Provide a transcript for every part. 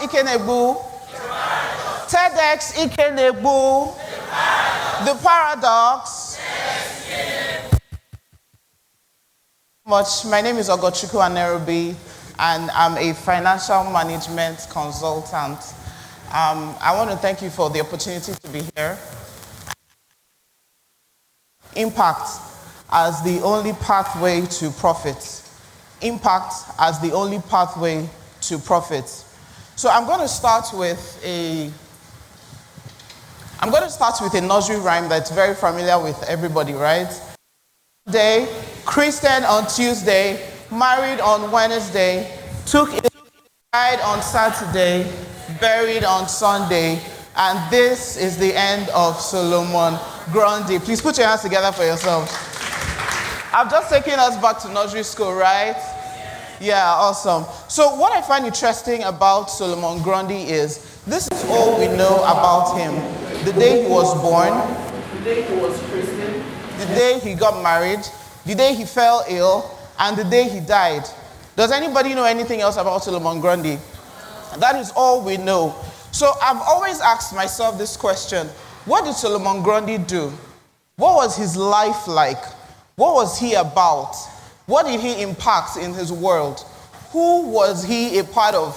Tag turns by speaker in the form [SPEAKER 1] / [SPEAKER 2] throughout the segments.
[SPEAKER 1] TEDxIkenegbu. TEDxIkenegbu. The paradox. My name is Ogochukwu Anerobi, and I'm a financial management consultant. I want to thank you for the opportunity to be here. Impact as the only pathway to profit. Impact as the only pathway to profit. So I'm going to start with a nursery rhyme that's very familiar with everybody, right? Day, Christian on Tuesday, married on Wednesday, took a bride on Saturday, buried on Sunday, and this is the end of Solomon Grundy. Please put your hands together for yourselves. I've just taken us back to nursery school, right? Yeah, awesome. So what I find interesting about Solomon Grundy is this is all we know about him. The day he was born, the day he was christened, the day he got married, the day he fell ill, and the day he died. Does anybody know anything else about Solomon Grundy? That is all we know. So I've always asked myself this question: what did Solomon Grundy do? What was his life like? What was he about? What did he impact in his world? Who was he a part of?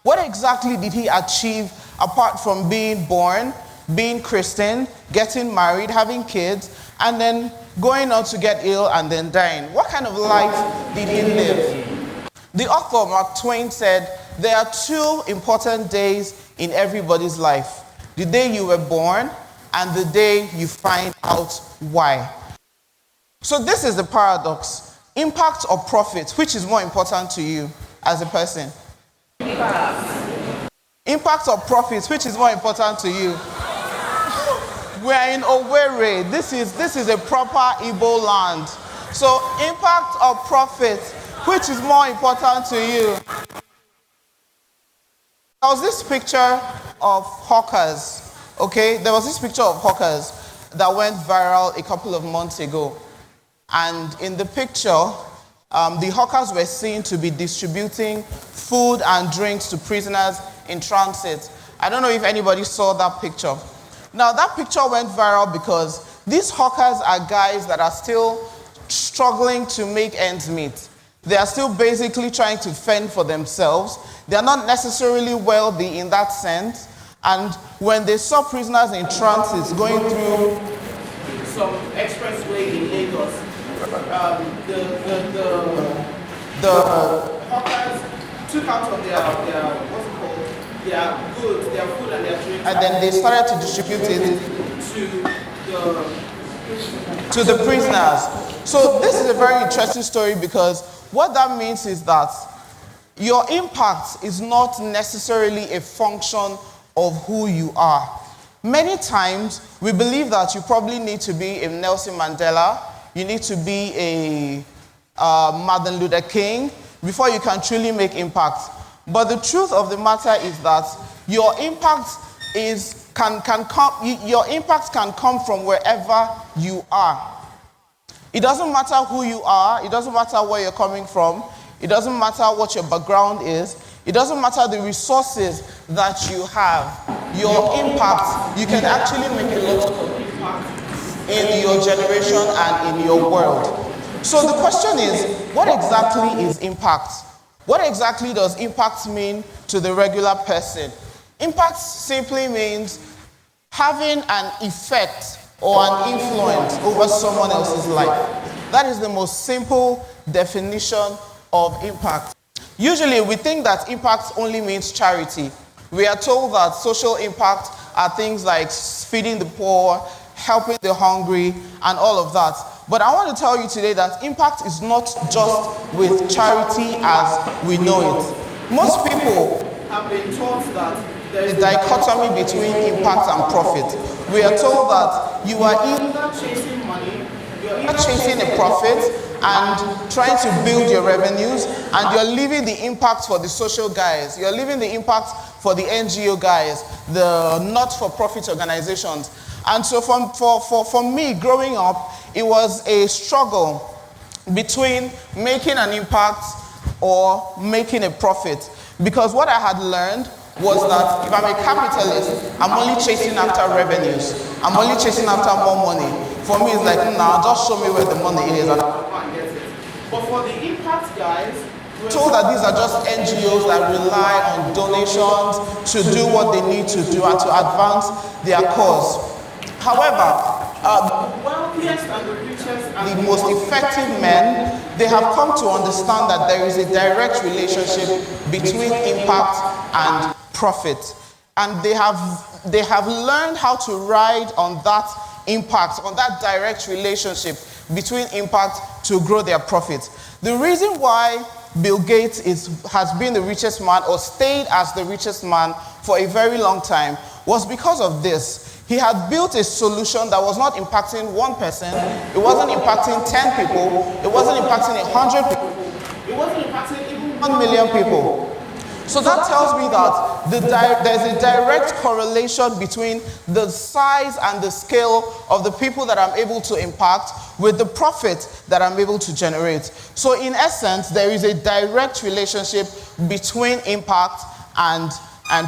[SPEAKER 1] What exactly did he achieve apart from being born, being Christian, getting married, having kids, and then going on to get ill and then dying? What kind of life did he live? The author, Mark Twain, said, there are two important days in everybody's life: the day you were born and the day you find out why. So this is the paradox. Impact or profit, which is more important to you as a person? Impact or profit, which is more important to you? We're in Owerri. This is a proper Igbo land. So impact or profit, which is more important to you? There was this picture of hawkers, okay? There was this picture of hawkers that went viral a couple of months ago. And in the picture, the hawkers were seen to be distributing food and drinks to prisoners in transit. I don't know if anybody saw that picture. Now, that picture went viral because these hawkers are guys that are still struggling to make ends meet. They are still basically trying to fend for themselves. They are not necessarily wealthy in that sense. And when they saw prisoners in transit going through some expressway in Lagos, the hawkers took out of their goods, their food and their drinks, and then they started to distribute it to the prisoners. So this is a very interesting story because what that means is that your impact is not necessarily a function of who you are. Many times we believe that you probably need to be a Nelson Mandela, you need to be a Martin Luther King before you can truly make impact. But the truth of the matter is that your impact can come from wherever you are. It doesn't matter who you are. It doesn't matter where you're coming from. It doesn't matter what your background is. It doesn't matter the resources that you have. Your impact, you can actually make a lot of impact in your generation and in your world. So the question is, what exactly is impact? What exactly does impact mean to the regular person? Impact simply means having an effect or an influence over someone else's life. That is the most simple definition of impact. Usually we think that impact only means charity. We are told that social impact are things like feeding the poor, helping the hungry, and all of that. But I want to tell you today that impact is not just with charity as we know it. Most people have been taught that there is a dichotomy between impact and profit. We are told that you are either chasing money, you're either chasing a profit and trying to build your revenues, and you're leaving the impact for the social guys. You're leaving the impact for the NGO guys, the not-for-profit organizations. And so for me, growing up, it was a struggle between making an impact or making a profit. Because what I had learned was that if I'm a capitalist, I'm only chasing after revenues. I'm only chasing after more money. For me, it's like, nah, just show me where the money is and I'll go and get it. But for the impact guys, we're told that these are just NGOs that rely on donations to do what they need to do and to advance their cause. However, the wealthiest and the richest and the most effective men, they have come to understand that there is a direct relationship between impact and profit. And they have learned how to ride on that impact, on that direct relationship between impact to grow their profits. The reason why Bill Gates has been the richest man or stayed as the richest man for a very long time was because of this. He had built a solution that was not impacting one person, it wasn't impacting 10 people, it wasn't impacting 100 people, it wasn't impacting even 1 million people. So that tells me that there's a direct correlation between the size and the scale of the people that I'm able to impact with the profit that I'm able to generate. So in essence, there is a direct relationship between impact and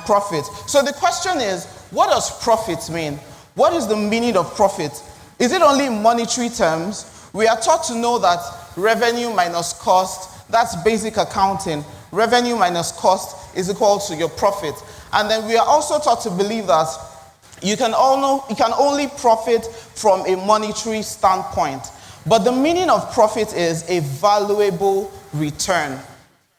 [SPEAKER 1] profit. So the question is, what does profit mean? What is the meaning of profit? Is it only in monetary terms? We are taught to know that revenue minus cost, that's basic accounting. Revenue minus cost is equal to your profit. And then we are also taught to believe that you can only profit from a monetary standpoint. But the meaning of profit is a valuable return.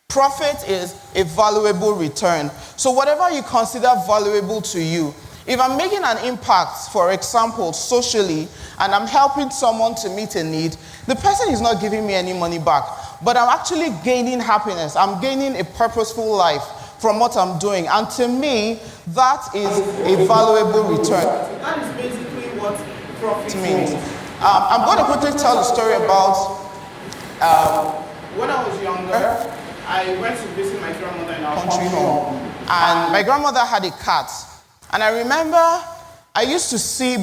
[SPEAKER 1] Profit is a valuable return. So whatever you consider valuable to you, if I'm making an impact, for example, socially, and I'm helping someone to meet a need, the person is not giving me any money back, but I'm actually gaining happiness. I'm gaining a purposeful life from what I'm doing. And to me, that is a valuable return. That is basically what profit means. I'm going to quickly tell a story about when I was younger, I went to visit my grandmother in our country home. And my grandmother had a cat. And I remember I used to see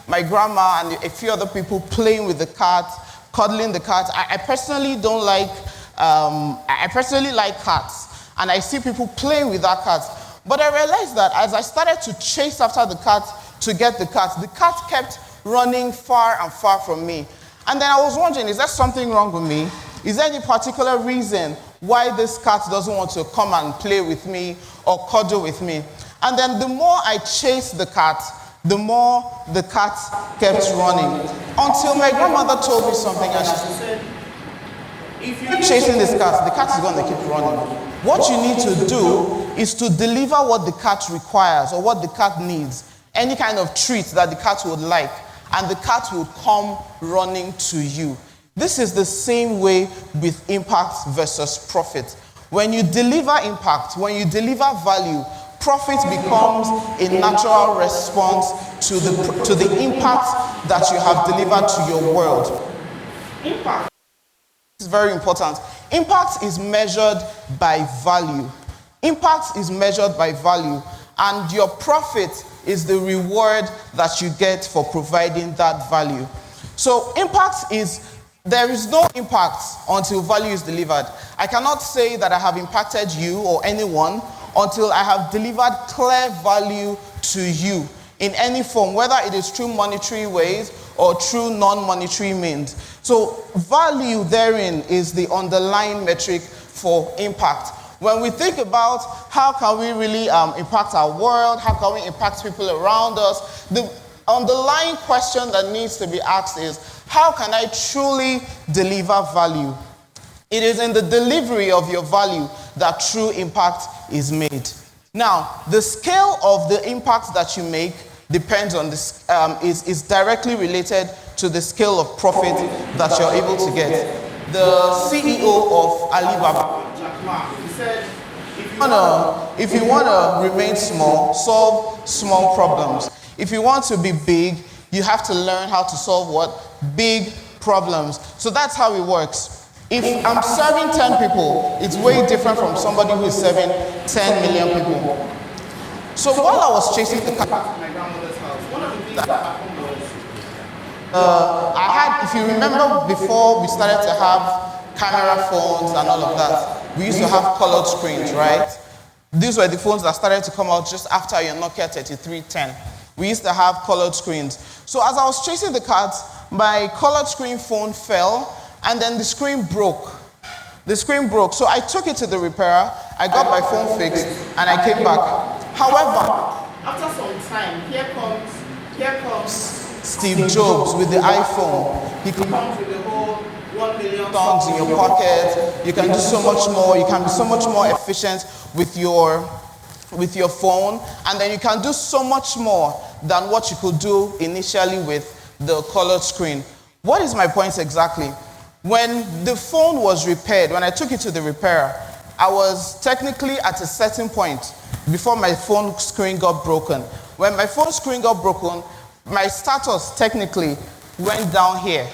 [SPEAKER 1] my grandma and a few other people playing with the cat, cuddling the cat. I personally like cats. And I see people playing with that cat. But I realized that as I started to chase after the cat to get the cat kept running far and far from me. And then I was wondering, is there something wrong with me? Is there any particular reason why this cat doesn't want to come and play with me or cuddle with me? And then the more I chased the cat, the more the cat kept running. Until my grandmother told me something and she said, if you're chasing this cat, the cat is going to keep running. What you need to do is to deliver what the cat requires or what the cat needs, any kind of treat that the cat would like, and the cat will come running to you. This is the same way with impact versus profit. When you deliver impact, when you deliver value, profit becomes a natural response to the impact that you have delivered to your world. Impact is very important. Impact is measured by value. Impact is measured by value, and your profit is the reward that you get for providing that value. So there is no impact until value is delivered. I cannot say that I have impacted you or anyone until I have delivered clear value to you in any form, whether it is through monetary ways or through non-monetary means. So value therein is the underlying metric for impact. When we think about how can we really impact our world, how can we impact people around us, the underlying question that needs to be asked is, how can I truly deliver value? It is in the delivery of your value that true impact is made. Now, the scale of the impact that you make depends on this, is directly related to the scale of profit that you're able to get. The CEO of Alibaba, Jack Ma, he said, if you want to remain small, solve small problems. If you want to be big, you have to learn how to solve what? Big problems. So that's how it works. If I'm serving 10 people, it's way different from somebody who is serving 10 million people. So while I was chasing the cat to my grandmother's house, one of the things that happened was, if you remember before we started to have camera phones and all of that, we used to have colored screens, right? These were the phones that started to come out just after your Nokia 3310. We used to have colored screens. So as I was chasing the cat, my colored screen phone fell, and then the screen broke. The screen broke. So I took it to the repairer, I got my phone fixed, and I came back. However, after some time, here comes Steve Jobs with the iPhone. He comes with the whole 1 million songs in your pocket. You can do so much more. You can be so much more efficient with your phone, and then you can do so much more than what you could do initially with the colored screen. What is my point exactly? When the phone was repaired, when I took it to the repairer, I was technically at a certain point before my phone screen got broken. When my phone screen got broken, my status technically went down here.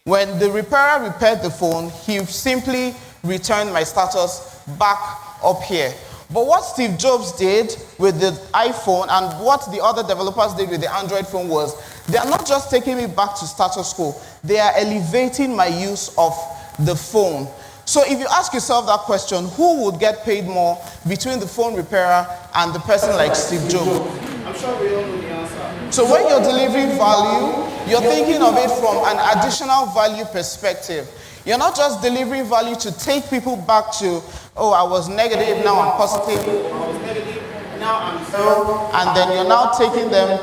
[SPEAKER 1] When the repairer repaired the phone, he simply returned my status back up here. But what Steve Jobs did with the iPhone and what the other developers did with the Android phone was, they are not just taking me back to status quo, they are elevating my use of the phone. So if you ask yourself that question, who would get paid more between the phone repairer and the person like Steve Jobs? I'm sure we all know the answer. So when you're delivering value, you're thinking of it from an additional value perspective. You're not just delivering value to take people back to, oh, I was negative, now I'm positive. I was negative, now I'm zero. And then you're now taking them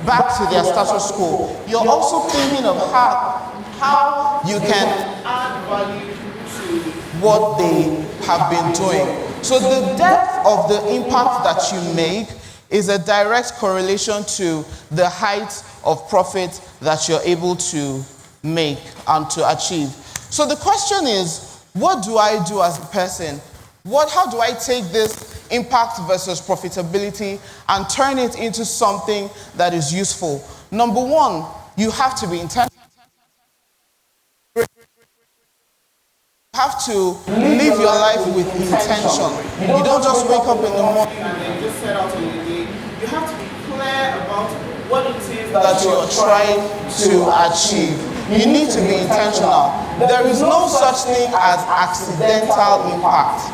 [SPEAKER 1] back to their status quo. You're also thinking of how you can add value to what they have been doing. So the depth of the impact that you make is a direct correlation to the height of profit that you're able to make and to achieve. So the question is, what do I do as a person? How do I take this impact versus profitability and turn it into something that is useful? Number one, you have to be intentional. You have to live your life with intention. You don't just wake up in the morning and then just set out on your day. You have to be clear about what it is that you are trying to achieve. You need to be intentional. There is no such thing as accidental impact.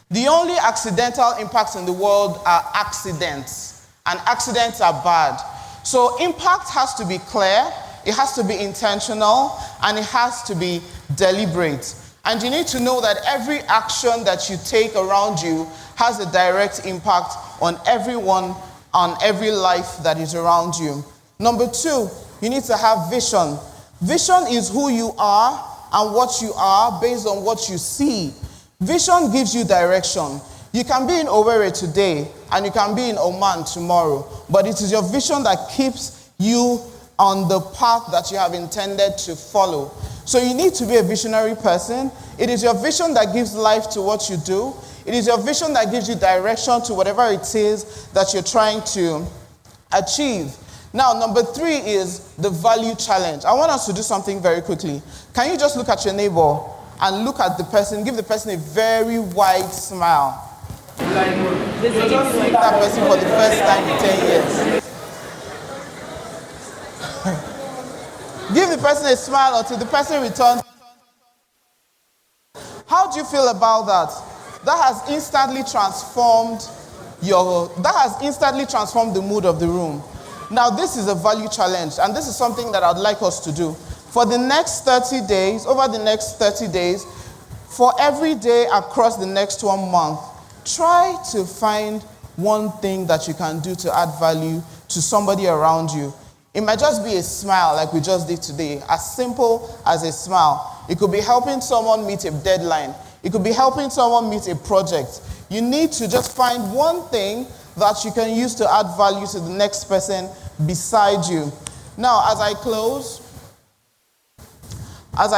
[SPEAKER 1] The only accidental impacts in the world are accidents, and accidents are bad. So impact has to be clear, it has to be intentional, and it has to be deliberate. And you need to know that every action that you take around you has a direct impact on everyone, on every life that is around you. Number two, you need to have vision. Vision is who you are and what you are based on what you see. Vision gives you direction. You can be in Owerri today and you can be in Oman tomorrow, but it is your vision that keeps you on the path that you have intended to follow. So you need to be a visionary person. It is your vision that gives life to what you do. It is your vision that gives you direction to whatever it is that you're trying to achieve. Now, number three is the value challenge. I want us to do something very quickly. Can you just look at your neighbor and look at the person, give the person a very wide smile. Like, you just see that person for the first time in 10 years. Give the person a smile until the person returns. How do you feel about that? That has instantly transformed the mood of the room. Now, this is a value challenge, and this is something that I'd like us to do. For the next 30 days, over the next 30 days, for every day across the next 1 month, try to find one thing that you can do to add value to somebody around you. It might just be a smile like we just did today, as simple as a smile. It could be helping someone meet a deadline. It could be helping someone meet a project. You need to just find one thing that you can use to add value to the next person beside you. Now, as I close, there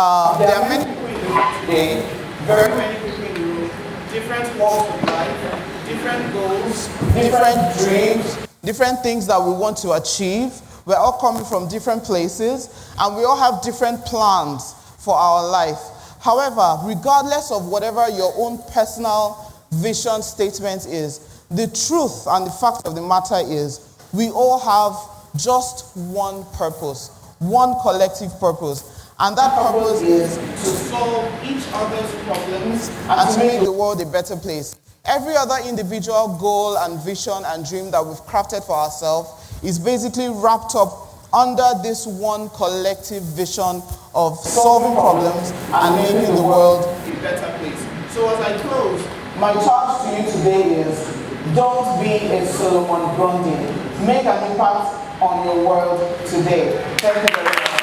[SPEAKER 1] are many people in the room today, very many people in the room, different walks of life, different goals, different dreams, different things that we want to achieve. We're all coming from different places, and we all have different plans for our life. However, regardless of whatever your own personal vision statement is, the truth and the fact of the matter is, we all have just one purpose, one collective purpose. And that purpose is to solve each other's problems and to make the world a better place. Every other individual goal and vision and dream that we've crafted for ourselves is basically wrapped up under this one collective vision of solving problems and making the world a better place. So as I close, my charge to you today is, don't be a Solomon Grundy. Make an impact on your world today. Thank you very much.